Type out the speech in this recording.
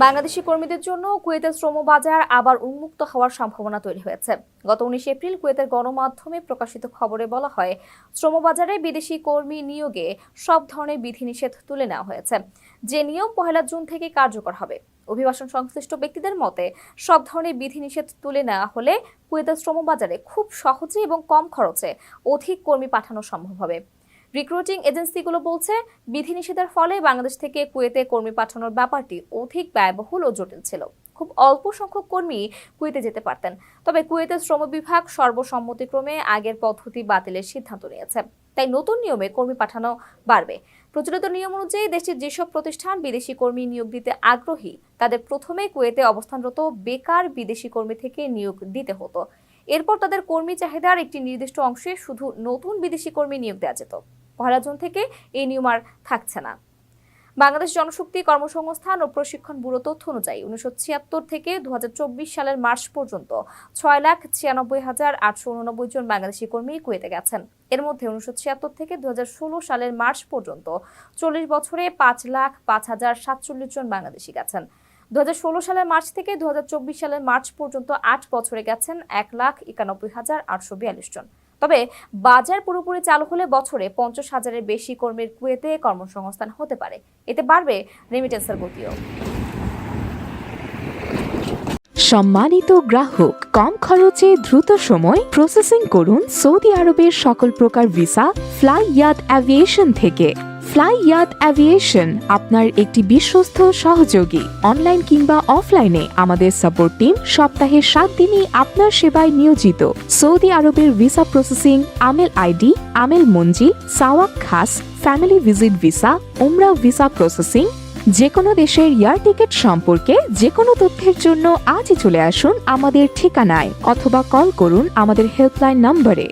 বাংলাদেশি কর্মীদের জন্য কুয়েতের শ্রমবাজার আবার উন্মুক্ত হওয়ার সম্ভাবনা তৈরি হয়েছে। গত 19 এপ্রিল কুয়েতের গণমাধ্যমে প্রকাশিত খবরে বলা হয়, শ্রমবাজারে বিদেশি কর্মী নিয়োগে সব ধরনের বিধিনিষেধ তুলে নেওয়া হয়েছে, যে নিয়ম 1 জুন থেকে কার্যকর হবে। অভিবাসন সংশ্লিষ্ট ব্যক্তিদের মতে, সব ধরনের বিধিনিষেধ তুলে নেওয়া হলে কুয়েতের শ্রমবাজারে খুব সহজে এবং কম খরচে অধিক কর্মী পাঠানো সম্ভব হবে। রিক্রুটিং এজেন্সিগুলো বলছে, বিধিনিষেধের ফলে বাংলাদেশ থেকে কুয়েতে কর্মী পাঠানোর ব্যাপারটি অধিক ব্যয়বহুল ও জটিল ছিল। খুব অল্প সংখ্যক কর্মী কুয়েতে যেতে পারতেন। তবে কুয়েতের শ্রম বিভাগ সর্বসম্মতিক্রমে আগের পদ্ধতি বাতিলের সিদ্ধান্ত নিয়েছে। তাই নতুন নিয়মে কর্মী পাঠানো বাড়বে। প্রচলিত নিয়ম অনুযায়ী দেশের যেসব প্রতিষ্ঠান বিদেশি কর্মী নিয়োগ দিতে আগ্রহী, তাদের প্রথমে কুয়েতে অবস্থানরত বেকার বিদেশি কর্মী থেকে নিয়োগ দিতে হতো। এরপর তাদের কর্মী চাহিদার একটি নির্দিষ্ট অংশে শুধু নতুন বিদেশি কর্মী নিয়োগ দেওয়া যেত। 1 জুন থেকে এই নিয়ম আর থাকছে না। বাংলাদেশ জনশক্তি কর্মসংস্থান ও প্রশিক্ষণ ব্যুরো তথ্য অনুযায়ী 1976 থেকে 2024 সালের মার্চ পর্যন্ত 6,96,889 জন বাংলাদেশি কর্মী কুয়েতে গেছেন। এর মধ্যে 1976 থেকে 2016 সালের মার্চ পর্যন্ত 40 বছরে 5,05,047 জন বাংলাদেশি গেছেন। 2016 সালের মার্চ থেকে 2024 সালের মার্চ পর্যন্ত 8 বছরে গেছেন 1,91,842 জন। তবে বাজার পুরোপুরি চালু হলে বছরে 50,000-এর বেশি কর্মীর কুয়েতে কর্মসংস্থান হতে পারে। এতে বাড়বে রেমিটেন্সের গতিও। সম্মানিত গ্রাহক, কম খরচে দ্রুত সময় প্রসেসিং করুন সৌদি আরবের সকল প্রকার ভিসা ফ্লাই ইয়াত এভিয়েশন থেকে। ফ্লাই ইয়াত এভিয়েশন আপনার একটি বিশ্বস্ত সহযোগী। অনলাইন কিংবা অফলাইনে আমাদের সাপোর্ট টিম সপ্তাহে 7 দিনই আপনার সেবায় নিয়োজিত। সৌদি আরবের ভিসা প্রসেসিং, আমেল আইডি, আমেল মঞ্জিল, সাওয়াক খাস, ফ্যামিলি ভিজিট ভিসা, উমরা ভিসা প্রসেসিং, যে কোনো দেশের এয়ার টিকিট সম্পর্কে যে কোনো তথ্যের জন্য আজই চলে আসুন আমাদের ঠিকানায় অথবা কল করুন আমাদের হেল্পলাইন নম্বরে।